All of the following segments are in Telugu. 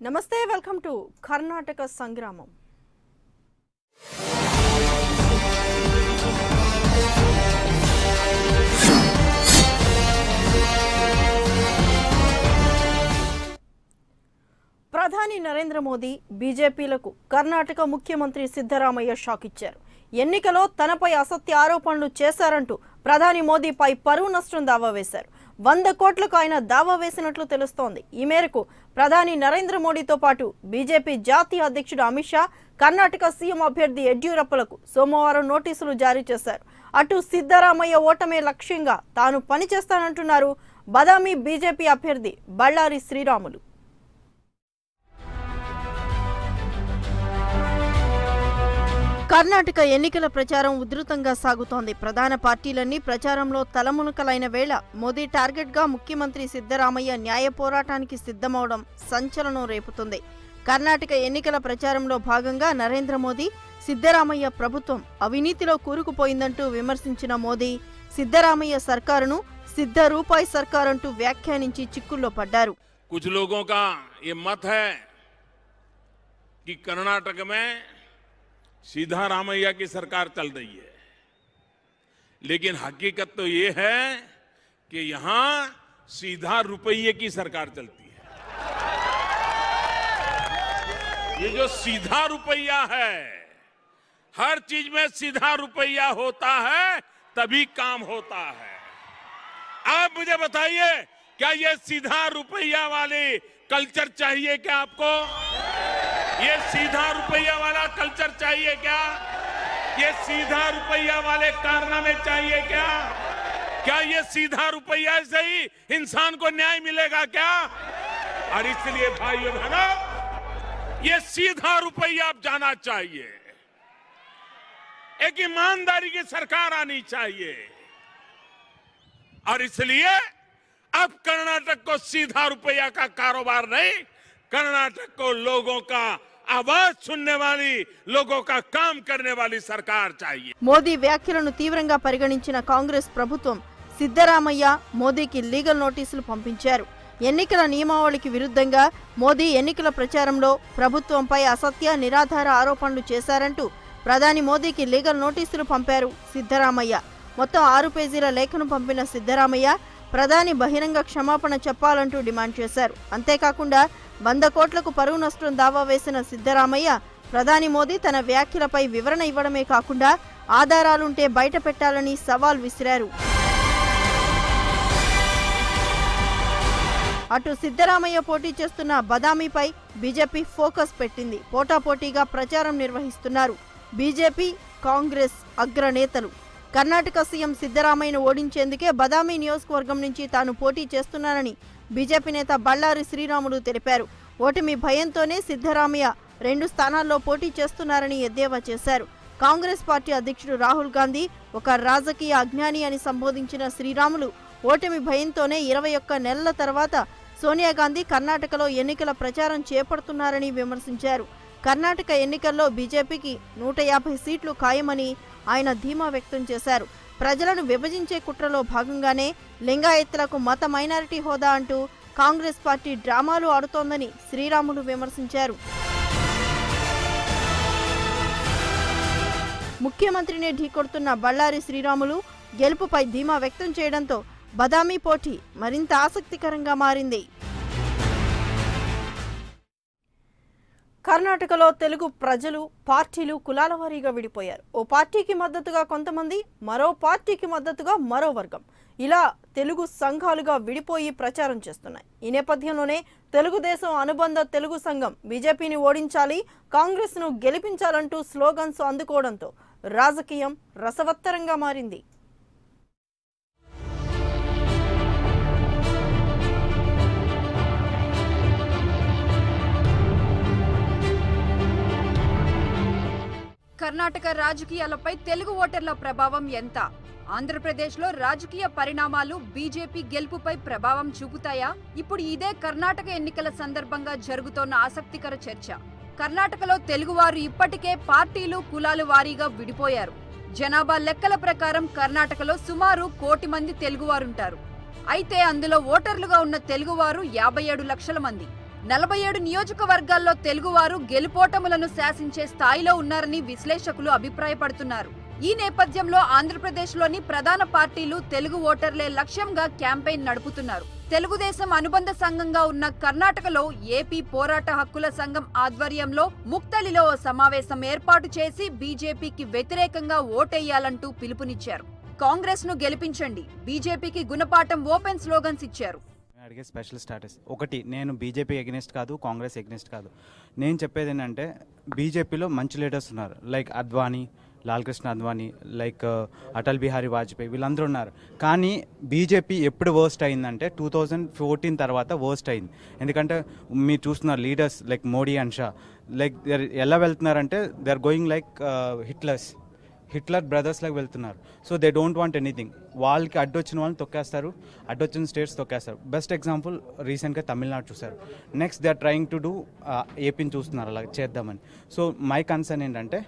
నమస్తే వెల్కమ్ టు కర్ణాటక సంగ్రామం. ప్రధాని నరేంద్ర మోదీ బీజేపీలకు కర్ణాటక ముఖ్యమంత్రి సిద్ధరామయ్య షాక్ ఇచ్చారు. ఎన్నికలో తనపై అసత్య ఆరోపణలు చేశారంటూ ప్రధాని మోదీపై పరువు నష్టం దావా వేశారు. 100 కోట్లకు ఆయన దావా వేసినట్లు తెలుస్తోంది. ఈ మేరకు ప్రధాని నరేంద్ర మోడీతో పాటు బీజేపీ జాతీయ అధ్యక్షుడు అమిత్ షా కర్ణాటక సీఎం అభ్యర్థి యడ్యూరప్పలకు సోమవారం నోటీసులు జారీ చేశారు. అటు సిద్ధరామయ్య ఓటమే లక్ష్యంగా తాను పనిచేస్తానంటున్నారు బదామి బీజేపీ అభ్యర్థి బళ్ళారి శ్రీరాములు. కర్ణాటక ఎన్నికల ప్రచారం ఉధృతంగా సాగుతోంది. ప్రధాన పార్టీలన్నీ ప్రచారంలో తలమునకలైన వేళ మోదీ టార్గెట్గా ముఖ్యమంత్రి సిద్ధరామయ్య న్యాయ పోరాటానికి సిద్ధమవడం సంచలనం రేపుతుంది. కర్ణాటక ఎన్నికల ప్రచారంలో భాగంగా నరేంద్ర మోదీ సిద్ధరామయ్య ప్రభుత్వం అవినీతిలో కూరుకుపోయిందంటూ విమర్శించిన మోదీ సిద్ధరామయ్య సర్కారును సిద్ధ రూపాయి సర్కారంటూ వ్యాఖ్యానించి చిక్కుల్లో పడ్డారు. कुछ लोगों का ये मत है कि कर्नाटक में सिद्धरामैया की सरकार चल रही है, लेकिन हकीकत तो ये है कि यहां सीधा रुपये की सरकार चलती है। ये जो सीधा रुपया है, हर चीज में सीधा रुपया होता है तभी काम होता है। आप मुझे बताइए, क्या ये सीधा रुपया वाले कल्चर चाहिए क्या आपको? ये सीधा रुपया वाला कल्चर चाहिए क्या? ये सीधा रुपया वाले कारनामे चाहिए क्या? क्या ये सीधा रुपया से ही इंसान को न्याय मिलेगा क्या? और इसलिए भाइयों बहनों, ये सीधा रुपया अब जाना चाहिए। एक ईमानदारी की सरकार आनी चाहिए, और इसलिए अब कर्नाटक को सीधा रुपया का कारोबार नहीं, कर्नाटक को लोगों का आवाज सुनने वाली, लोगों का काम करने वाली सरकार चाहिए. మోదీ వ్యాఖ్యలను తీవ్రంగా పరిగణించిన కాంగ్రెస్ ప్రభుత్వం సిద్ధరామయ్య మోదీకి లీగల్ నోటీసులు పంపించారు. ఎన్నికల నియమావళికి విరుద్ధంగా మోదీ ఎన్నికల ప్రచారంలో ప్రభుత్వంపై అసత్య నిరాధార ఆరోపణలు చేశారంటూ ప్రధాని మోదీకి లీగల్ నోటీసులు పంపారు సిద్ధరామయ్య. మొత్తం 6 పేజీల లేఖను పంపిన సిద్ధరామయ్య ప్రధాని బహిరంగ క్షమాపణ చెప్పాలంటూ డిమాండ్ చేశారు. అంతేకాకుండా 100 కోట్లకు పరువు నష్టం దావా వేసిన సిద్ధరామయ్య ప్రధాని మోదీ తన వ్యాఖ్యలపై వివరణ ఇవ్వడమే కాకుండా ఆధారాలుంటే బయట పెట్టాలని సవాల్ విసిరారు. అటు సిద్ధరామయ్య పోటీ చేస్తున్న బదామిపై బీజేపీ ఫోకస్ పెట్టింది. పోటాపోటీగా ప్రచారం నిర్వహిస్తున్నారు బీజేపీ కాంగ్రెస్ అగ్రనేతలు. కర్ణాటక సీఎం సిద్ధరామయ్యను ఓడించేందుకే బదామి నియోజకవర్గం నుంచి తాను పోటీ చేస్తున్నానని బీజేపీ నేత బళ్ళారి శ్రీరాములు తెలిపారు. ఓటమి భయంతోనే సిద్ధరామయ్య 2 స్థానాల్లో పోటీ చేస్తున్నారని ఎద్దేవా చేశారు. కాంగ్రెస్ పార్టీ అధ్యక్షుడు రాహుల్ గాంధీ ఒక రాజకీయ అజ్ఞాని అని సంబోధించిన శ్రీరాములు ఓటమి భయంతోనే 21 నెలల తర్వాత సోనియా గాంధీ కర్ణాటకలో ఎన్నికల ప్రచారం చేపడుతున్నారని విమర్శించారు. కర్ణాటక ఎన్నికల్లో బీజేపీకి 150 సీట్లు ఖాయమని ఆయన ధీమా వ్యక్తం చేశారు. ప్రజలను విభజించే కుట్రలో భాగంగానే లింగాయత్తులకు మత మైనారిటీ హోదా అంటూ కాంగ్రెస్ పార్టీ డ్రామాలు ఆడుతోందని శ్రీరాములు విమర్శించారు. ముఖ్యమంత్రిని ఢీకొడుతున్న బళ్ళారి శ్రీరాములు గెలుపుపై ధీమా వ్యక్తం చేయడంతో బదామి పోటీ మరింత ఆసక్తికరంగా మారింది. కర్ణాటకలో తెలుగు ప్రజలు పార్టీలు కులాల వారీగా విడిపోయారు. ఓ పార్టీకి మద్దతుగా కొంతమంది, మరో పార్టీకి మద్దతుగా మరో వర్గం, ఇలా తెలుగు సంఘాలుగా విడిపోయి ప్రచారం చేస్తున్నాయి. ఈ నేపథ్యంలోనే తెలుగుదేశం అనుబంధ తెలుగు సంఘం బీజేపీని ఓడించాలి, కాంగ్రెస్ను గెలిపించాలంటూ స్లోగన్స్ అందుకోవడంతో రాజకీయం రసవత్తరంగా మారింది. కర్ణాటక రాజకీయాలపై తెలుగు ఓటర్ల ప్రభావం ఎంత? ఆంధ్రప్రదేశ్లో రాజకీయ పరిణామాలు బీజేపీ గెలుపుపై ప్రభావం చూపుతాయా? ఇప్పుడు ఇదే కర్ణాటక ఎన్నికల సందర్భంగా జరుగుతోన్న ఆసక్తికర చర్చ. కర్ణాటకలో తెలుగువారు ఇప్పటికే పార్టీలు కులాల వారీగా విడిపోయారు. జనాభా లెక్కల ప్రకారం కర్ణాటకలో సుమారు 1 కోటి మంది తెలుగువారుంటారు. అయితే అందులో ఓటర్లుగా ఉన్న తెలుగువారు 57 లక్షల మంది. 47 నియోజకవర్గాల్లో తెలుగువారు గెలుపోటములను శాసించే స్థాయిలో ఉన్నారని విశ్లేషకులు అభిప్రాయపడుతున్నారు. ఈ నేపథ్యంలో ఆంధ్రప్రదేశ్లోని ప్రధాన పార్టీలు తెలుగు ఓటర్లే లక్ష్యంగా క్యాంపెయిన్ నడుపుతున్నారు. తెలుగుదేశం అనుబంధ సంఘంగా ఉన్న కర్ణాటకలో ఏపీ పోరాట హక్కుల సంఘం ఆధ్వర్యంలో ముక్తలిలో ఓ సమావేశం ఏర్పాటు చేసి బీజేపీకి వ్యతిరేకంగా ఓటెయ్యాలంటూ పిలుపునిచ్చారు. కాంగ్రెస్ ను గెలిపించండి, బీజేపీకి గుణపాఠం ఓపెన్ స్లోగన్స్ ఇచ్చారు. అడిగే స్పెషల్ స్టాటస్ ఒకటి, నేను బీజేపీ ఎగ్నెస్ట్ కాదు, కాంగ్రెస్ ఎగ్నెస్ట్ కాదు. నేను చెప్పేది ఏంటంటే బీజేపీలో మంచి లీడర్స్ ఉన్నారు, లైక్ అద్వానీ, లాల్ కృష్ణ అద్వానీ, లైక్ అటల్ బిహారీ వాజ్పేయి, వీళ్ళందరూ ఉన్నారు. కానీ బీజేపీ ఎప్పుడు వర్స్ట్ అయిందంటే 2014 తర్వాత వర్స్ట్ అయింది. ఎందుకంటే మీరు చూస్తున్నారు leaders like Modi and Shah, like ఎలా వెళ్తున్నారంటే they are going like Hitler brothers లాగా వెళ్తున్నారు. So they don't want anything. వాళ్ళకి అడ్డొచ్చిన వాళ్ళని తొక్కేస్తారు, అడ్డొచ్చిన స్టేట్స్ తొక్కేస్తారు. బెస్ట్ ఎగ్జాంపుల్ రీసెంట్గా తమిళనాడు చూశారు. Next they are trying to do ఏపీని చూస్తున్నారు అలా చేద్దామని. సో మై కన్సర్న్ ఏంటంటే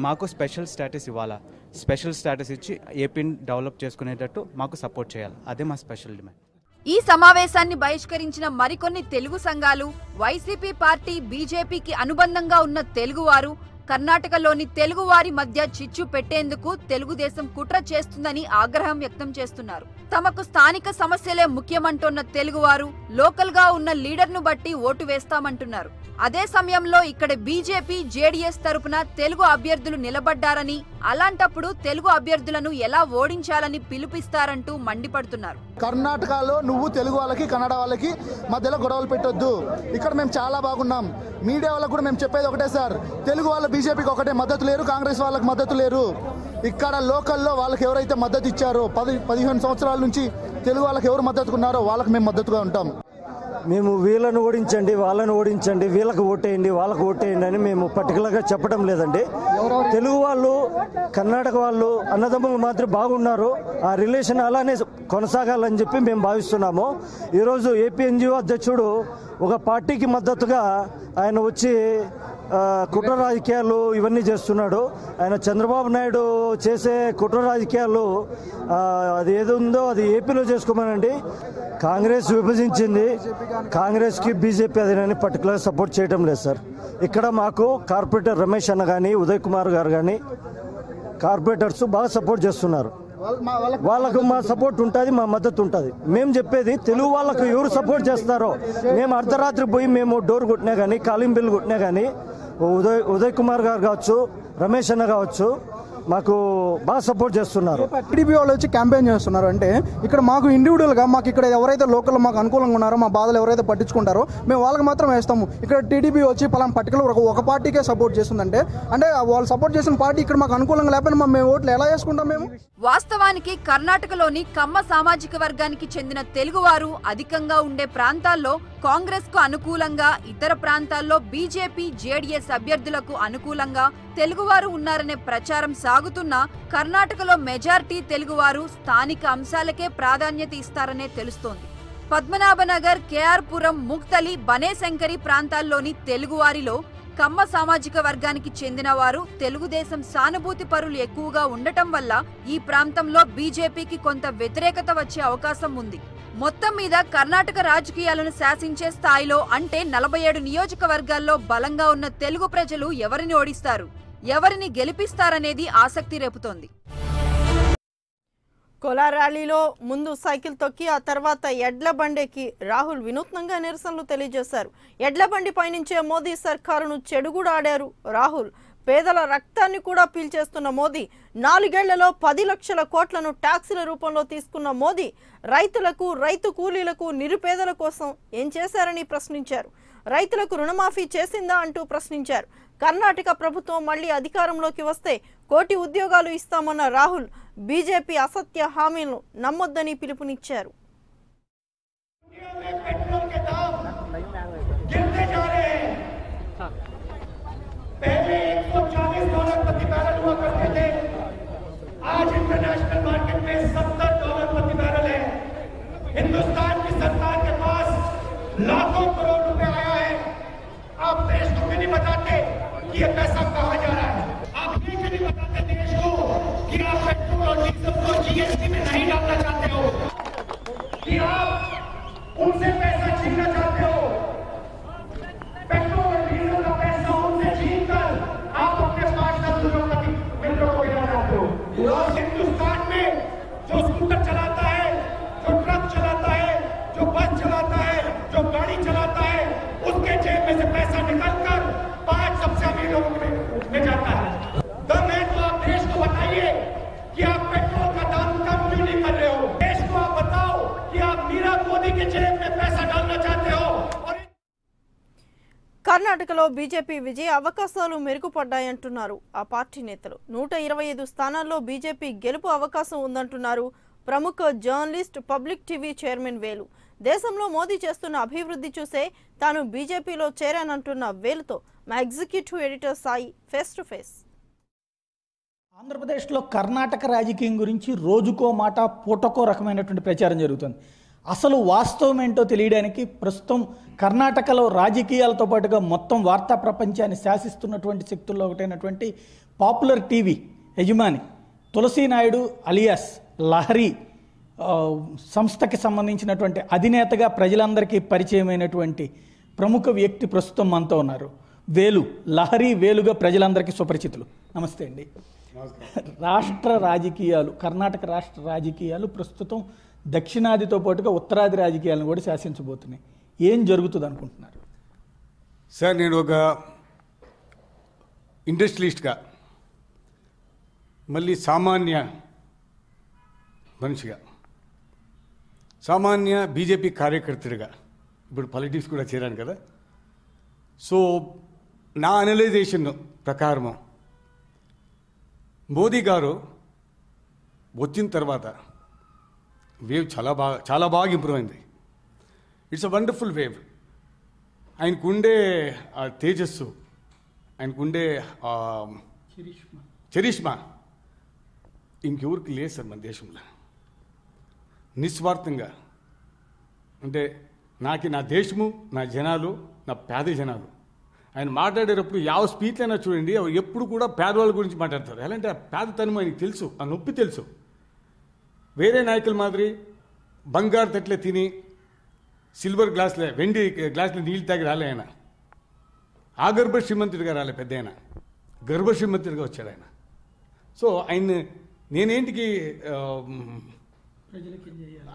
మాకు స్పెషల్ స్టేటస్ ఇవ్వాలా, స్పెషల్ స్టేటస్ ఇచ్చి ఏపీని డెవలప్ చేసుకునేటట్టు మాకు సపోర్ట్ చేయాలి. అదే మా స్పెషల్ డిమాండ్. ఈ సమావేశాన్ని బహిష్కరించిన మరికొన్ని తెలుగు సంఘాలు, వైసీపీ పార్టీ, బీజేపీకి అనుబంధంగా ఉన్న తెలుగువారు కర్ణాటకలోని తెలుగువారి మధ్య చిచ్చు పెట్టేందుకు తెలుగుదేశం కుట్ర చేస్తుందని ఆగ్రహం వ్యక్తం చేస్తున్నారు. తమకు స్థానిక సమస్యలే ముఖ్యమంటున్న తెలుగువారు లోకల్ గా ఉన్న లీడర్ను బట్టి ఓటు వేస్తామంటున్నారు. అదే సమయంలో ఇక్కడ బీజేపీ, జేడీఎస్ తరపున తెలుగు అభ్యర్థులు నిలబడ్డారని, అలాంటప్పుడు తెలుగు అభ్యర్థులను ఎలా ఓడించాలని పిలుపిస్తారంటూ మండిపడుతున్నారు. కర్ణాటకలో నువ్వు తెలుగు వాళ్ళకి, కన్నడ వాళ్ళకి మధ్యలో గొడవలు పెట్టొద్దు. ఇక్కడ మేము చాలా బాగున్నాం. మీడియా వాళ్ళకు కూడా మేము చెప్పేది ఒకటే సార్, తెలుగు వాళ్ళ బీజేపీకి ఒకటే మద్దతు లేరు, కాంగ్రెస్ వాళ్ళకి మద్దతు లేరు. ఇక్కడ లోకల్లో వాళ్ళకి ఎవరైతే మద్దతు ఇచ్చారో 15 సంవత్సరాల నుంచి తెలుగు వాళ్ళకి ఎవరు మద్దతుగా ఉన్నారో వాళ్ళకి మేము మద్దతుగా ఉంటాం. మేము వీళ్ళను ఓడించండి, వాళ్ళని ఓడించండి, వీళ్ళకి ఓటేయండి, వాళ్ళకి ఓటేయండి అని మేము పర్టికులర్గా చెప్పడం లేదండి. తెలుగు వాళ్ళు, కర్ణాటక వాళ్ళు అన్నదమ్ములు మాత్రం బాగున్నారు. ఆ రిలేషన్ అలానే కొనసాగాలని చెప్పి మేము భావిస్తున్నాము. ఈరోజు ఏపీ ఎన్జిఓ అధ్యక్షుడు ఒక పార్టీకి మద్దతుగా ఆయన వచ్చి కుట్ర రాజకీయాలు ఇవన్నీ చేస్తున్నాడు. ఆయన చంద్రబాబు నాయుడు చేసే కుట్ర రాజకీయాలు అది ఏది ఉందో అది ఏపీలో చేసుకోమనండి. కాంగ్రెస్ విభజించింది, కాంగ్రెస్కి బీజేపీ అదేనని పర్టికులర్ సపోర్ట్ చేయడం లేదు సార్. ఇక్కడ మాకు కార్పొరేటర్ రమేష్ అన్న కానీ, ఉదయ్ కుమార్ గారు కానీ కార్పొరేటర్స్ బాగా సపోర్ట్ చేస్తున్నారు. వాళ్ళకు మా సపోర్ట్ ఉంటుంది, మా మద్దతు ఉంటుంది. మేము చెప్పేది తెలుగు వాళ్ళకు ఎవరు సపోర్ట్ చేస్తారో, మేము అర్ధరాత్రి పోయి మేము డోర్ కొట్టినా కానీ, కాలింగ్ బిల్ కొట్టినా కానీ ఉదయ్ కుమార్ గారు కావచ్చు, రమేష్ అన్న కావచ్చు, మాకు బాగా సపోర్ట్ చేస్తున్నారు. టీడీపీ వాళ్ళు వచ్చి క్యాంపెయిన్ చేస్తున్నారు అంటే ఇక్కడ మాకు ఇండివిజువల్గా మాకు ఇక్కడ ఎవరైతే లోకల్ మాకు అనుకూలంగా ఉన్నారో, మా బాధలు ఎవరైతే పట్టించుకుంటారో మేము వాళ్ళకి మాత్రం వేస్తాము. ఇక్కడ టీడీపీ వచ్చి పలానా పర్టికులర్ ఒక పార్టీకే సపోర్ట్ చేస్తుందంటే అంటే వాళ్ళు సపోర్ట్ చేసిన పార్టీ ఇక్కడ మాకు అనుకూలంగా లేకపోయినా మేము ఓట్లు ఎలా వేసుకుంటాం? మేము వాస్తవానికి కర్ణాటకలోని కమ్మ సామాజిక వర్గానికి చెందిన తెలుగువారు అధికంగా ఉండే ప్రాంతాల్లో కాంగ్రెస్ కు అనుకూలంగా, ఇతర ప్రాంతాల్లో బీజేపీ, జేడీఎస్ అభ్యర్థులకు అనుకూలంగా తెలుగువారు ఉన్నారనే ప్రచారం సాగుతున్నా కర్ణాటకలో మెజారిటీ తెలుగువారు స్థానిక అంశాలకే ప్రాధాన్యత ఇస్తారనే తెలుస్తోంది. పద్మనాభనగర్, కేఆర్ పురం, ముక్తలి, బనేశంకరి ప్రాంతాల్లోని తెలుగువారిలో కమ్మ సామాజిక వర్గానికి చెందిన వారు తెలుగుదేశం సానుభూతి పరులు ఎక్కువగా ఉండటం వల్ల ఈ ప్రాంతంలో బీజేపీకి కొంత వ్యతిరేకత వచ్చే అవకాశం ఉంది. మొత్తం మీద కర్ణాటక రాజకీయాలను శాసించే స్థాయిలో అంటే 47 నియోజకవర్గాల్లో బలంగా ఉన్న తెలుగు ప్రజలు ఎవరిని ఓడిస్తారు, ఎవరిని గెలిపిస్తారనేది ఆసక్తి రేపుతోంది. కోలార్ ర్యాలీలో ముందు సైకిల్ తొక్కి ఆ తర్వాత ఎడ్ల బండికి రాహుల్ వినూత్నంగా నిరసనలు తెలియజేశారు. ఎడ్ల బండి పయనించే మోదీ సర్కారును చెడుగుడాడారు రాహుల్. పేదల రక్తాన్ని కూడా పీల్చేస్తున్న మోదీ, 4 ఏళ్లలో 10 లక్షల కోట్లను ట్యాక్సుల రూపంలో తీసుకున్న మోదీ రైతులకు, రైతు కూలీలకు, నిరుపేదల కోసం ఏం చేశారని ప్రశ్నించారు. రైతులకు రుణమాఫీ చేసిందా అంటూ ప్రశ్నించారు. కర్ణాటక ప్రభుత్వం మళ్లీ అధికారంలోకి వస్తే 1 కోటి ఉద్యోగాలు ఇస్తామన్న రాహుల్ బీజేపీ అసత్య హామీలను నమ్మొద్దని పిలుపునిచ్చారు. पहले $140 प्रति बैरल हुआ करते थे, आज इंटरनेशनल मार्केट में $70 प्रति बैरल है। हिंदुस्तान की सरकार के पास लाखों करोड़ रुपए आया है। आप देश को भी नहीं बताते कि ये पैसा कहाँ जा रहा है। आप ये भी नहीं बताते देश को कि आप पेट्रोल और डीजल को जीएसटी में नहीं डालना चाहते हो, कि आप उनसे पैसा छीनना चाहते और हिंदुस्तान में जो स्कूटर चलाता है, जो ट्रक चलाता है, जो बस चलाता है, जो गाड़ी चलाता है, उसके जेब में से पैसा निकालकर 5 सबसे अमीर लोगों में ले जाता है। दम है तो आप देश को बताइए कि आप पेट्रोल का दाम कम क्यों नहीं कर रहे हो। देश को आप बताओ कि आप नीरव मोदी के जेब में पैसा डालना चाहते हो। और కర్ణాటకలో బీజేపీ విజయ అవకాశాలు మెరుగుపడ్డాయంటున్నారు ఆ పార్టీ నేతలు. 125 స్థానాల్లో బీజేపీ గెలుపు అవకాశం ఉందంటున్నారు ప్రముఖ జర్నలిస్ట్, పబ్లిక్ టీవీ చైర్మన్ వేలు. దేశంలో మోదీ చేస్తున్న అభివృద్ధి చూసే తాను బీజేపీలో చేరానంటున్న వేలుతో మా executive editor Sai face to face. ఆంధ్రప్రదేశ్లో కర్ణాటక రాజకీయం గురించి రోజుకో మాట పూటకో రకమైనటువంటి ప్రచారం జరుగుతుంది. అసలు వాస్తవం ఏంటో తెలియడానికి ప్రస్తుతం కర్ణాటకలో రాజకీయాలతో పాటుగా మొత్తం వార్తా ప్రపంచాన్ని శాసిస్తున్నటువంటి శక్తుల్లో ఒకటైనటువంటి పాపులర్ టీవీ యజమాని తులసి నాయుడు అలియాస్ లహరి సంస్థకి సంబంధించినటువంటి అధినేతగా ప్రజలందరికీ పరిచయమైనటువంటి ప్రముఖ వ్యక్తి ప్రస్తుతం మనతో ఉన్నారు. వేలు, లహరి వేలుగా ప్రజలందరికీ సుపరిచితులు. నమస్తే అండి. రాష్ట్ర రాజకీయాలు, కర్ణాటక రాష్ట్ర రాజకీయాలు ప్రస్తుతం దక్షిణాదితో పాటుగా ఉత్తరాది రాజకీయాలను కూడా శాసించబోతున్నాయి. ఏం జరుగుతుంది అనుకుంటున్నారు సార్? నేను ఒక ఇండస్ట్రియలిస్ట్గా, మళ్ళీ సామాన్య మనిషిగా, సామాన్య బీజేపీ కార్యకర్తగా, ఇప్పుడు పాలిటిక్స్ కూడా చేరాను కదా. సో నా అనలైజేషన్ ప్రకారం మోదీ గారు వచ్చిన తర్వాత వేవ్ చాలా బాగా ఇంప్రూవ్ అయింది. It's a wonderful wave. ఆయనకుండే తేజస్సు, ఆయనకుండే చరిష్మా ఇంకెవరికి లేదు సార్ మన దేశంలో. నిస్వార్థంగా అంటే నా దేశము, నా జనాలు, నా పేద జనాలు. ఆయన మాట్లాడేటప్పుడు ಯಾವ స్పీచ్లైనా చూడండి, ఎప్పుడు కూడా పేదవాళ్ళ గురించి మాట్లాడతారు. ఎలా అంటే ఆ పేదతనం ఆయనకి తెలుసు, ఆ నొప్పి తెలుసు. వేరే నాయకుల మాదిరి బంగారు తట్లే తిని సిల్వర్ గ్లాసులే, వెండి గ్లాసులు నీళ్ళు తాగి రాలే ఆయన. ఆగర్భ శ్రీమంతుడిగా రాలే పెద్ద ఆయన, గర్భ శ్రీమంతుడిగా వచ్చాడు ఆయన. సో ఆయన నేనేంటికి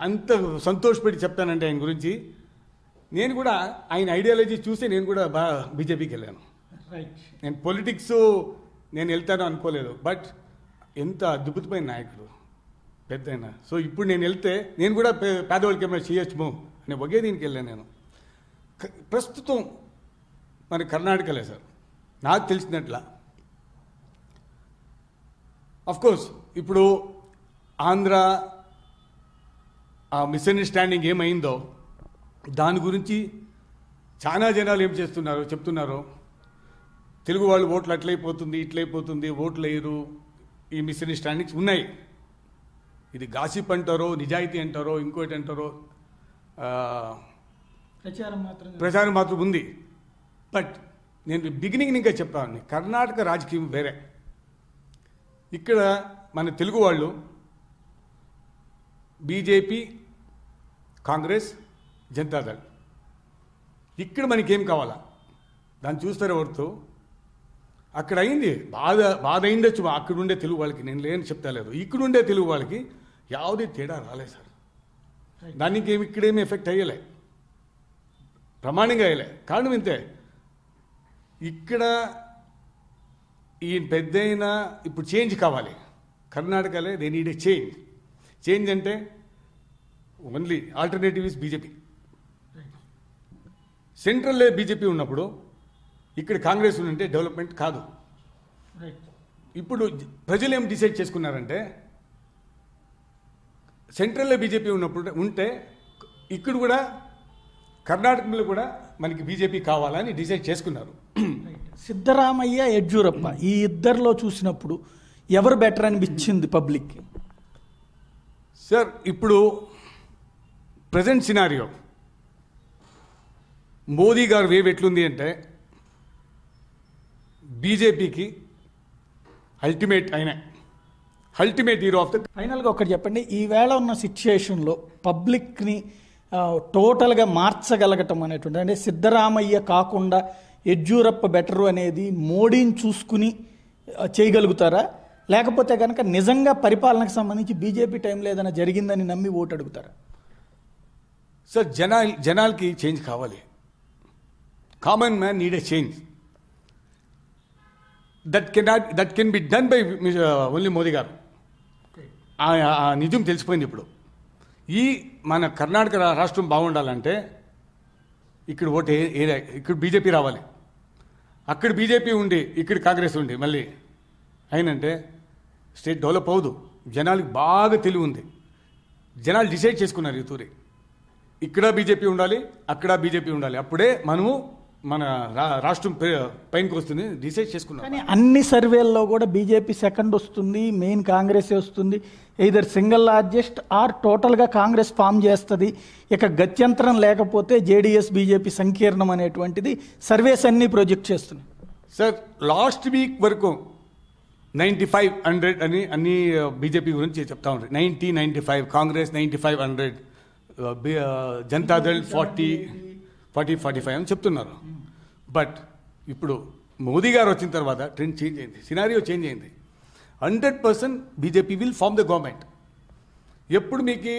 అంత సంతోషపడి చెప్తానంటే ఆయన గురించి, నేను కూడా ఆయన ఐడియాలజీ చూసి నేను కూడా బాగా బీజేపీకి వెళ్ళాను. నేను పొలిటిక్స్ నేను వెళ్తాను అనుకోలేదు, బట్ ఎంత అద్భుతమైన నాయకుడు పెద్ద ఆయన. సో ఇప్పుడు నేను వెళ్తే నేను కూడా పేదవాళ్ళకి ఏమైనా చేయొచ్చుమో అనే ఒకే దీనికి వెళ్ళాను నేను. ప్రస్తుతం మన కర్ణాటకలే సార్ నాకు తెలిసినట్ల. అఫ్కోర్స్ ఇప్పుడు ఆంధ్ర ఆ మిస్అండర్స్టాండింగ్ ఏమైందో దాని గురించి చాలా జనాలు ఏం చేస్తున్నారు చెప్తున్నారు. తెలుగు వాళ్ళు ఓట్లు అట్లయిపోతుంది, ఇట్లయిపోతుంది, ఓట్లు వేయరు, ఈ మిస్అండర్స్టాండింగ్స్ ఉన్నాయి. ఇది గాసిప్ అంటారో, నిజాయితీ అంటారో, ఇంకోటి అంటారో, ప్రచారం మాత్రం ఉంది. బట్ నేను బిగినింగ్ ఇంకా చెప్పాను, కర్ణాటక రాజకీయం వేరే. ఇక్కడ మన తెలుగు వాళ్ళు బీజేపీ, కాంగ్రెస్, జనతాదళ్, ఇక్కడ మనకేం కావాలా దాన్ని చూస్తారు ఎవరితో. అక్కడ అయింది బాధ అయిండొచ్చు అక్కడ ఉండే తెలుగు వాళ్ళకి, నేను లేని చెప్తా లేదు. ఇక్కడుండే తెలుగు వాళ్ళకి ಯಾವುದೇ తేడా రాలేదు సార్. దానికి ఇక్కడేమి ఎఫెక్ట్ అయ్యలే, ప్రమాణంగా అయ్యలే. కారణం ఇంతే, ఇక్కడ ఈ పెద్దయిన ఇప్పుడు చేంజ్ కావాలి కర్ణాటకలే. దే నీడ్ ఏ చేంజ్ అంటే ఓన్లీ ఆల్టర్నేటివ్ ఇస్ బీజేపీ. సెంట్రల్లో బీజేపీ ఉన్నప్పుడు ఇక్కడ కాంగ్రెస్ ఉంటే డెవలప్మెంట్ కాదు. ఇప్పుడు ప్రజలు ఏం డిసైడ్ చేసుకున్నారంటే సెంట్రల్లో బీజేపీ ఉన్నప్పుడు ఉంటే ఇక్కడ కూడా కర్ణాటకలో కూడా మనకి బీజేపీ కావాలని డిసైడ్ చేసుకున్నారు. సిద్ధరామయ్య, యడ్యూరప్ప ఈ ఇద్దరిలో చూసినప్పుడు ఎవరు బెటర్ అనిపించింది పబ్లిక్? సార్ ఇప్పుడు ప్రజెంట్ సినారియో మోదీ గారు వేవ్ ఎట్లుంది అంటే బీజేపీకి అల్టిమేట్ హీరో ఆఫ్ ద. ఫైనల్గా ఒకటి చెప్పండి, ఈవేళ ఉన్న సిచ్యుయేషన్లో పబ్లిక్ని టోటల్గా మార్చగలగటం అనేటువంటి, అంటే సిద్ధరామయ్య కాకుండా యడ్యూరప్ప బెటరు అనేది మోడీని చూసుకుని చేయగలుగుతారా, లేకపోతే కనుక నిజంగా పరిపాలనకు సంబంధించి బీజేపీ టైంలో ఏదైనా జరిగిందని నమ్మి ఓటు అడుగుతారా? సార్ జనాలకి చేంజ్ కావాలి. Common man need a change. That can be done by only Modi గారు. ఆ నిజం తెలిసిపోయింది ఇప్పుడు. మన కర్ణాటక రాష్ట్రం బాగుండాలంటే ఇక్కడ ఓటు ఇక్కడ బీజేపీ రావాలి. అక్కడ బీజేపీ ఉండి ఇక్కడ కాంగ్రెస్ ఉండి మళ్ళీ అయినంటే స్టేట్ డెవలప్ అవ్వదు. జనాలకు బాగా తెలివి ఉంది. జనాలు డిసైడ్ చేసుకున్నారు ఈ తూరి ఇక్కడ బీజేపీ ఉండాలి, అక్కడ బీజేపీ ఉండాలి. అప్పుడే మనము మన రాష్ట్రం పైనకి వస్తుంది డిసైడ్ చేసుకున్నాం. కానీ అన్ని సర్వేల్లో కూడా బీజేపీ సెకండ్ వస్తుంది, మెయిన్ కాంగ్రెస్ వస్తుంది. ఎయిదర్ సింగిల్ లార్జెస్ట్ ఆర్ టోటల్గా కాంగ్రెస్ ఫామ్ చేస్తుంది. ఇక గత్యంతరం లేకపోతే జేడీఎస్ బీజేపీ సంకీర్ణం అనేటువంటిది సర్వేస్ అన్ని ప్రొజెక్ట్ చేస్తున్నాయి. సార్ లాస్ట్ వీక్ వరకు 95-100 అని అన్ని బీజేపీ గురించి చెప్తా ఉంటారు. 90-95 కాంగ్రెస్, 95-100 జనతాదళ్ 40-45 అని చెప్తున్నారు. బట్ ఇప్పుడు మోదీ గారు వచ్చిన తర్వాత ట్రెండ్ చేంజ్ అయింది, సినారియో చేంజ్ అయింది. 100% BJP will form the government. ఎప్పుడు మీకు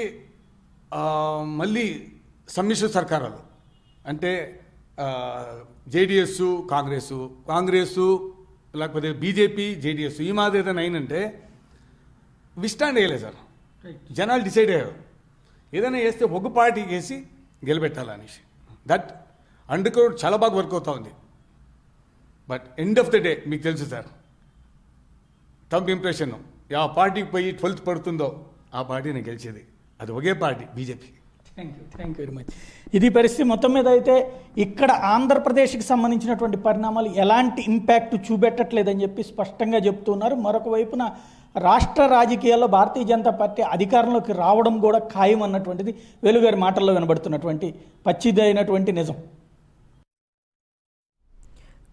మళ్ళీ సమ్మిశ్ర సర్కారాలు అంటే జేడిఎస్ కాంగ్రెస్ లేకపోతే బీజేపీ జేడిఎస్ ఈ మాదిరి ఏదైనా అయినంటే విస్టాండ్ అయ్యలేదు సార్. జనాలు డిసైడ్ అయ్యారు ఏదైనా వేస్తే ఒక పార్టీకి వేసి గెలిపెట్టాలనేసి. దట్ అండర్గ్రౌండ్ చాలా బాగా వర్క్ అవుతా ఉంది. But end of the day మీకు తెలుసు సార్, టర్మ్ ఇంప్రెషన్ ఆ పార్టీకి పోయి 12th పడుతుందో ఆ పార్టీని గెలిచేది అది ఒకే party BJP. Thank you very much. ఇది పరిస్థితి. మొత్తం మీద అయితే ఇక్కడ ఆంధ్రప్రదేశ్కి సంబంధించినటువంటి పరిణామాలు ఎలాంటి ఇంపాక్ట్ చూపెట్టట్లేదని చెప్పి స్పష్టంగా చెప్తున్నారు. మరొక వైపున రాష్ట్ర రాజకీయాల్లో భారతీయ జనతా పార్టీ అధికారంలోకి రావడం కూడా ఖాయం అన్నటువంటిది వేలుగారి మాటల్లో వినబడుతున్నటువంటి పచ్చిదైనటువంటి నిజం.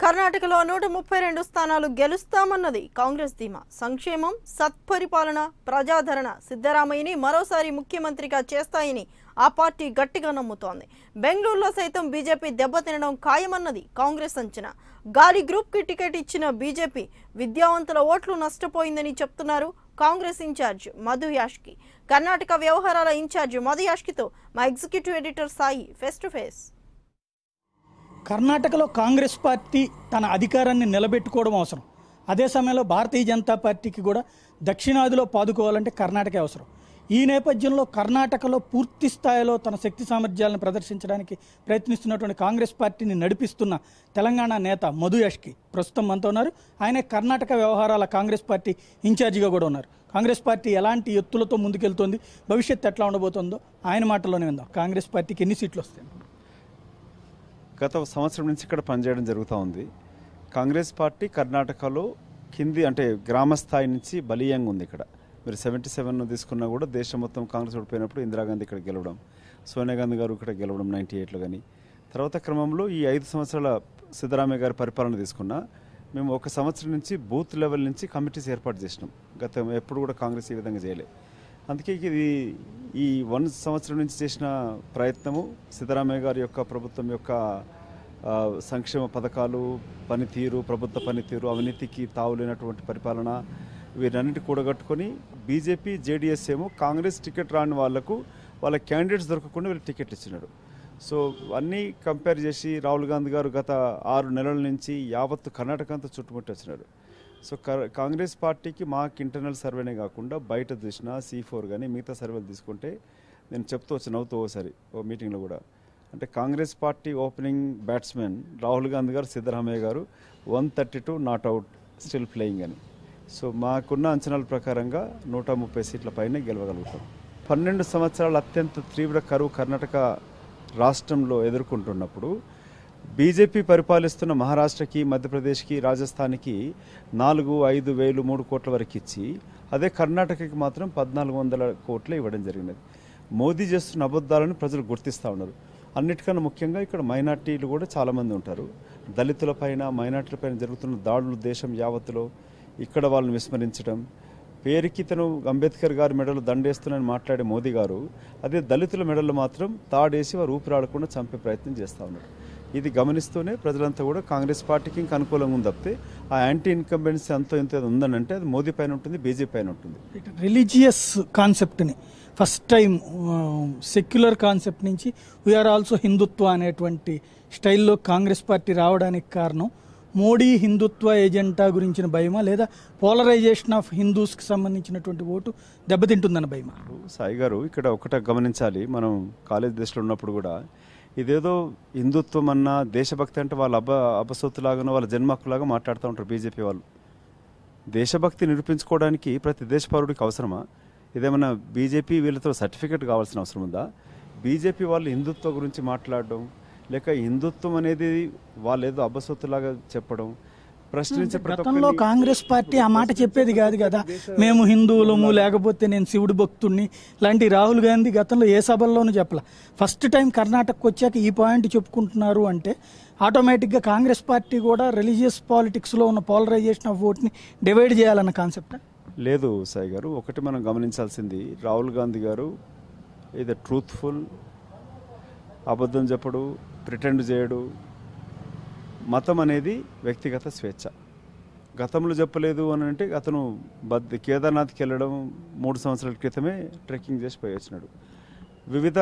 కర్ణాటకలో 132 స్థానాలు గెలుస్తామన్నది కాంగ్రెస్ ధీమా. సంక్షేమం, సత్పరిపాలన, ప్రజాదరణ సిద్ధరామయ్యని మరోసారి ముఖ్యమంత్రిగా చేస్తాయని ఆ పార్టీ గట్టిగా నమ్ముతోంది. బెంగళూరులో సైతం బీజేపీ దెబ్బతినడం ఖాయమన్నది కాంగ్రెస్ అంచనా. గాలి గ్రూప్కి టికెట్ ఇచ్చిన బీజేపీ విద్యావంతుల ఓట్లు నష్టపోయిందని చెప్తున్నారు కాంగ్రెస్ ఇన్ఛార్జ్ మధు యాష్కి. కర్ణాటక వ్యవహారాల ఇన్ఛార్జ్ మధు యాష్కితో మా executive editor Sai face to face. కర్ణాటకలో కాంగ్రెస్ పార్టీ తన అధికారాన్ని నిలబెట్టుకోవడం అవసరం. అదే సమయంలో భారతీయ జనతా పార్టీకి కూడా దక్షిణాదిలో పాదుకోవాలంటే కర్ణాటకే అవసరం. ఈ నేపథ్యంలో కర్ణాటకలో పూర్తి స్థాయిలో తన శక్తి సామర్థ్యాలను ప్రదర్శించడానికి ప్రయత్నిస్తున్నటువంటి కాంగ్రెస్ పార్టీని నడిపిస్తున్న తెలంగాణ నేత మధు యాష్కి ప్రస్తుతం మనతో ఉన్నారు. ఆయనే కర్ణాటక వ్యవహారాల కాంగ్రెస్ పార్టీ ఇన్ఛార్జిగా కూడా ఉన్నారు. కాంగ్రెస్ పార్టీ ఎలాంటి ఎత్తులతో ముందుకెళ్తోంది, భవిష్యత్తు ఎట్లా ఉండబోతుందో ఆయన మాటల్లోనే విందాం. కాంగ్రెస్ పార్టీకి ఎన్ని సీట్లు వస్తాయి? గత సంవత్సరం నుంచి ఇక్కడ పనిచేయడం జరుగుతూ ఉంది. కాంగ్రెస్ పార్టీ కర్ణాటకలో కింది అంటే గ్రామ స్థాయి నుంచి బలీయంగా ఉంది. ఇక్కడ మీరు 77 తీసుకున్నా కూడా దేశం మొత్తం కాంగ్రెస్ ఓడిపోయినప్పుడు ఇందిరాగాంధీ ఇక్కడ గెలవడం, సోనియా గాంధీ గారు ఇక్కడ గెలవడం 98లో. కానీ తర్వాత క్రమంలో ఈ 5 సంవత్సరాల సిద్ధరామయ్య గారి పరిపాలన తీసుకున్నా మేము 1 సంవత్సరం నుంచి బూత్ లెవెల్ నుంచి కమిటీస్ ఏర్పాటు చేసినాం. గత ఎప్పుడు కూడా కాంగ్రెస్ ఈ విధంగా చేయలేదు. అందుకే ఇది ఈ 1 సంవత్సరం నుంచి చేసిన ప్రయత్నము సిద్ధరామయ్య గారి యొక్క ప్రభుత్వం యొక్క సంక్షేమ పథకాలు, పనితీరు, ప్రభుత్వ పనితీరు, అవినీతికి తావులేనటువంటి పరిపాలన వీరన్నిటి కూడగట్టుకొని బీజేపీ జేడీఎస్ ఏమో కాంగ్రెస్ టికెట్ రాని వాళ్లకు వాళ్ళ క్యాండిడేట్స్ దొరకకుండా వీళ్ళు టికెట్ ఇచ్చినాడు. సో అన్నీ కంపేర్ చేసి రాహుల్ గాంధీ గారు గత 6 నెలల నుంచి యావత్తు కర్ణాటక అంతా చుట్టుముట్టి వచ్చినాడు. సో కాంగ్రెస్ పార్టీకి మాకు ఇంటర్నల్ సర్వేనే కాకుండా బయట చూసిన C4 కానీ మిగతా సర్వేలు తీసుకుంటే నేను చెప్తూ వచ్చి నవ్వుతూ ఒకసారి ఓ మీటింగ్లో కూడా అంటే Congress party opening batsmen Rahul Gandhi గారు, సిద్ధరామయ్య గారు 132 నాట్ అవుట్ స్టిల్ ప్లేయింగ్ అని. సో మాకున్న అంచనాల ప్రకారంగా 130 సీట్ల పైన గెలవగలుగుతాం. 12 సంవత్సరాల అత్యంత తీవ్ర కరువు కర్ణాటక రాష్ట్రంలో ఎదుర్కొంటున్నప్పుడు బీజేపీ పరిపాలిస్తున్న మహారాష్ట్రకి, మధ్యప్రదేశ్కి, రాజస్థాన్కి 4-5 వేలు 3 కోట్ల వరకు ఇచ్చి అదే కర్ణాటకకి మాత్రం 1400 కోట్లు ఇవ్వడం జరిగినది. మోదీ చేస్తున్న అబద్ధాలను ప్రజలు గుర్తిస్తూ ఉన్నారు. అన్నిటికన్నా ముఖ్యంగా ఇక్కడ మైనార్టీలు కూడా చాలామంది ఉంటారు. దళితులపైన, మైనార్టీలపైన జరుగుతున్న దాడులు దేశం యావత్తులో ఇక్కడ వాళ్ళని విస్మరించడం, పేరుకి తను అంబేద్కర్ గారి మెడలు దండేస్తున్నానని మాట్లాడే మోదీ గారు అదే దళితుల మెడలు మాత్రం తాడేసి వారు ఊపిరాడకుండా చంపే ప్రయత్నం చేస్తూ ఉన్నారు. ఇది గమనిస్తూనే ప్రజలంతా కూడా కాంగ్రెస్ పార్టీకి ఇంకా అనుకూలంగా ఉంది తప్పితే ఆ యాంటీ ఇన్కంబెన్సీ అంత ఇంత ఉందని అంటే అది మోదీ పైన ఉంటుంది, బీజేపీ పైన ఉంటుంది. రిలీజియస్ కాన్సెప్ట్ని ఫస్ట్ టైం సెక్యులర్ కాన్సెప్ట్ నుంచి వీఆర్ ఆల్సో హిందుత్వ అనేటువంటి స్టైల్లో కాంగ్రెస్ పార్టీ రావడానికి కారణం మోడీ హిందుత్వ ఏజెండా గురించిన భయమా, లేదా పోలరైజేషన్ ఆఫ్ హిందూస్కి సంబంధించినటువంటి ఓటు దెబ్బతింటుందన్న భయమా? సాయి గారు, ఇక్కడ ఒకటే గమనించాలి, మనం కాలేజ్ దశలో ఉన్నప్పుడు కూడా ఇదేదో హిందుత్వం అన్న దేశభక్తి అంటే వాళ్ళ అపసొత్తులాగానో వాళ్ళ జన్మహక్కులాగా మాట్లాడుతూ ఉంటారు బీజేపీ వాళ్ళు. దేశభక్తి నిరూపించుకోవడానికి ప్రతి దేశ పౌరుడికి అవసరమా? ఇదేమన్నా బీజేపీ వీళ్ళతో సర్టిఫికేట్ కావాల్సిన అవసరం ఉందా? బీజేపీ వాళ్ళు హిందుత్వం గురించి మాట్లాడడం, లేక హిందుత్వం అనేది వాళ్ళు ఏదో అబ్బసొత్తులాగా చెప్పడం, ప్రశ్నించే గతంలో కాంగ్రెస్ పార్టీ ఆ మాట చెప్పేది కాదు కదా, మేము హిందువులము లేకపోతే నేను శివుడు భక్తుడిని లాంటి రాహుల్ గాంధీ గతంలో ఏ సభల్లోనూ చెప్పలే. ఫస్ట్ టైం కర్ణాటకకు వచ్చాక ఈ పాయింట్ చెప్పుకుంటున్నారు అంటే ఆటోమేటిక్గా కాంగ్రెస్ పార్టీ కూడా రిలీజియస్ పాలిటిక్స్లో ఉన్న పోలరైజేషన్ ఆఫ్ ఓట్ని డివైడ్ చేయాలన్న కాన్సెప్ట్ లేదు. సాయి గారు, ఒకటి మనం గమనించాల్సింది, రాహుల్ గాంధీ గారు ఇది ట్రూత్ఫుల్, అబద్ధం చెప్పడు, ప్రిటెండ్ చేయడు. మతం అనేది వ్యక్తిగత స్వేచ్ఛ. గతంలో చెప్పలేదు అని అంటే అతను కేదార్నాథ్కి వెళ్ళడం 3 సంవత్సరాల క్రితమే ట్రెక్కింగ్ చేసి పోయి వచ్చినాడు. వివిధ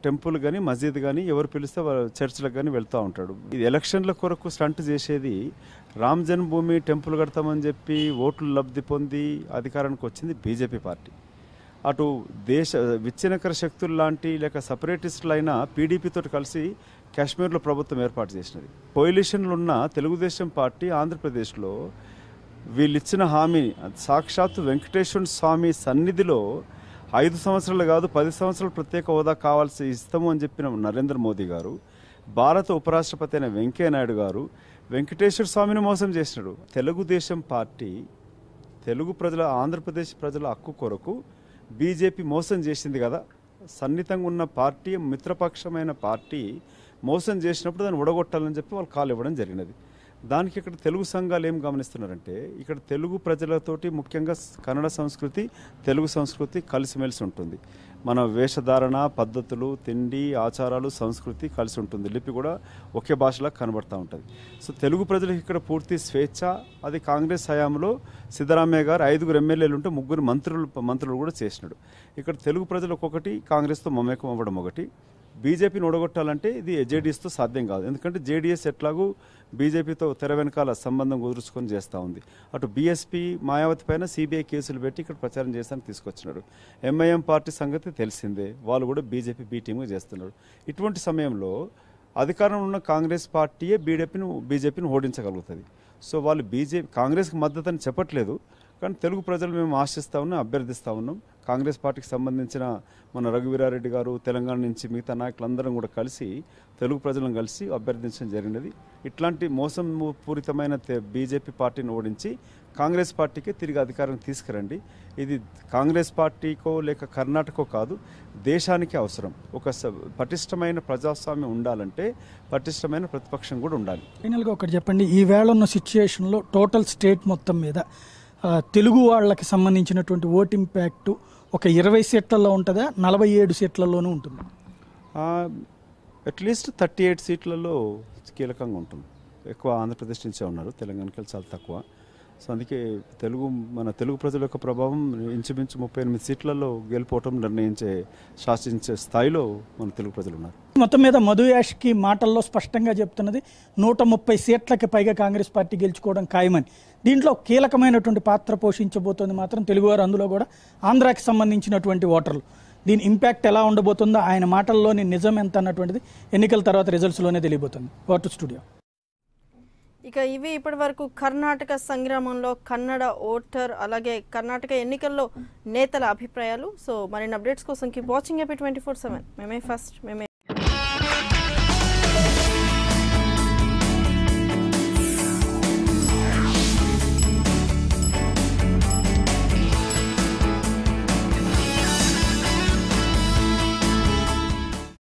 టెంపుల్ కానీ మస్జిద్ కానీ ఎవరు పిలిస్తే చర్చ్లకు కానీ వెళ్తూ ఉంటాడు. ఇది ఎలక్షన్ల కొరకు స్టంట్ చేసేది. రామ్ జన్మభూమి టెంపుల్ కడతామని చెప్పి ఓట్లు లబ్ధి పొంది అధికారానికి వచ్చింది బీజేపీ పార్టీ. అటు దేశ విచ్ఛిన్నకర శక్తులు లాంటి లేక సపరేటిస్టులు అయిన పీడీపీతో కలిసి కాశ్మీర్లో ప్రభుత్వం ఏర్పాటు చేసినది. కోయిలిషన్లు ఉన్న తెలుగుదేశం పార్టీ ఆంధ్రప్రదేశ్లో వీళ్ళిచ్చిన హామీ సాక్షాత్తు వెంకటేశ్వర స్వామి సన్నిధిలో 5 సంవత్సరాలు కాదు 10 సంవత్సరాలు ప్రత్యేక హోదా కావాల్సి ఇస్తాము అని చెప్పిన నరేంద్ర మోదీ గారు, భారత ఉపరాష్ట్రపతి అయిన వెంకయ్యనాయుడు గారు వెంకటేశ్వర స్వామిని మోసం చేసినాడు. తెలుగుదేశం పార్టీ తెలుగు ప్రజల, ఆంధ్రప్రదేశ్ ప్రజల హక్కు కొరకు బీజేపీ మోసం చేసింది కదా. సన్నిహితంగా ఉన్న పార్టీ, మిత్రపక్షమైన పార్టీ మోసం చేసినప్పుడు దాన్ని ఉడగొట్టాలని చెప్పి వాళ్ళు కాలు ఇవ్వడం జరిగినది. దానికి ఇక్కడ తెలుగు సంఘాలు ఏం గమనిస్తున్నారంటే, ఇక్కడ తెలుగు ప్రజలతోటి ముఖ్యంగా కన్నడ సంస్కృతి, తెలుగు సంస్కృతి కలిసిమెలిసి ఉంటుంది. మన వేషధారణ, పద్ధతులు, తిండి, ఆచారాలు, సంస్కృతి కలిసి ఉంటుంది. లిపి కూడా ఒకే భాషలా కనబడుతూ ఉంటుంది. సో తెలుగు ప్రజలకు ఇక్కడ పూర్తి స్వేచ్ఛ. అది కాంగ్రెస్ హయాంలో సిద్ధరామయ్య గారు 5 ఎమ్మెల్యేలు ఉంటే 3 మంత్రులు కూడా చేసినాడు. ఇక్కడ తెలుగు ప్రజలు ఒక్కొక్కటి కాంగ్రెస్తో మమేకం అవ్వడం ఒకటి. బీజేపీని ఓడగొట్టాలంటే ఇది జేడీఎస్తో సాధ్యం కాదు. ఎందుకంటే జేడీఎస్ ఎట్లాగూ బీజేపీతో తెర వెనకాల సంబంధం కుదుర్చుకొని చేస్తూ ఉంది. అటు బీఎస్పీ మాయావతి పైన సిబిఐ కేసులు పెట్టి ఇక్కడ ప్రచారం చేస్తానికి తీసుకొచ్చినాడు. ఎంఐఎం పార్టీ సంగతి తెలిసిందే, వాళ్ళు కూడా బీజేపీ బీ టీమ్గా చేస్తున్నారు. ఇటువంటి సమయంలో అధికారంలో ఉన్న కాంగ్రెస్ పార్టీయే బీజేపీని ఓడించగలుగుతుంది. సో వాళ్ళు కాంగ్రెస్కి మద్దతు అని చెప్పట్లేదు, కానీ తెలుగు ప్రజలు మేము ఆశిస్తూ ఉన్నాం, అభ్యర్థిస్తూ ఉన్నాం. కాంగ్రెస్ పార్టీకి సంబంధించిన మన రఘువీరారెడ్డి గారు, తెలంగాణ నుంచి మిగతా నాయకులందరం కూడా కలిసి తెలుగు ప్రజలను కలిసి అభ్యర్థించడం జరిగినది. ఇట్లాంటి మోసం పూరితమైన బీజేపీ పార్టీని ఓడించి కాంగ్రెస్ పార్టీకి తిరిగి అధికారం తీసుకురండి. ఇది కాంగ్రెస్ పార్టీకో లేక కర్ణాటకో కాదు, దేశానికి అవసరం. ఒక పటిష్టమైన ప్రజాస్వామ్యం ఉండాలంటే పటిష్టమైన ప్రతిపక్షం కూడా ఉండాలి. ఫైనల్గా ఒకటి చెప్పండి, ఈ వేళ ఉన్న సిచ్యుయేషన్లో టోటల్ స్టేట్ మొత్తం మీద తెలుగు వాళ్ళకి సంబంధించినటువంటి ఓట్ ఇంపాక్ట్ ఒక 20 సీట్లలో ఉంటుందా, 47 సీట్లలోనూ ఉంటుందా? అట్లీస్ట్ 38 సీట్లలో కీలకంగా ఉంటుంది. ఎక్కువ ఆంధ్రప్రదేశ్ నుంచే ఉన్నారు, తెలంగాణకి చాలా తక్కువ. సో అందుకే మన తెలుగు ప్రజల యొక్క ప్రభావం ఇంచుమించు 38 సీట్లలో గెలిపోవటం శాసించే స్థాయిలో మన తెలుగు ప్రజలు ఉన్నారు. మొత్తం మీద మధు యాష్కి మాటల్లో స్పష్టంగా చెప్తున్నది 130 సీట్లకి పైగా కాంగ్రెస్ పార్టీ గెలుచుకోవడం ఖాయమని. దీంట్లో కీలకమైనటువంటి పాత్ర పోషించబోతోంది మాత్రం తెలుగువారు, అందులో కూడా ఆంధ్రాకి సంబంధించినటువంటి ఓటర్లు. దీని ఇంపాక్ట్ ఎలా ఉండబోతుందో, ఆయన మాటల్లోని నిజం ఎంత అన్నటువంటిది ఎన్నికల తర్వాత రిజల్ట్స్లోనే తెలియబోతుంది. Vote studio. ఇక ఇవి ఇప్పటి వరకు కర్ణాటక సంగ్రామంలో కన్నడ ఓటర్ అలాగే కర్ణాటక ఎన్నికల్లో నేతల అభిప్రాయాలు. సో మరిన్ని అప్డేట్స్ కోసం కీప్ వాచింగ్ AP 24/7. మేమే ఫస్ట్, మేమే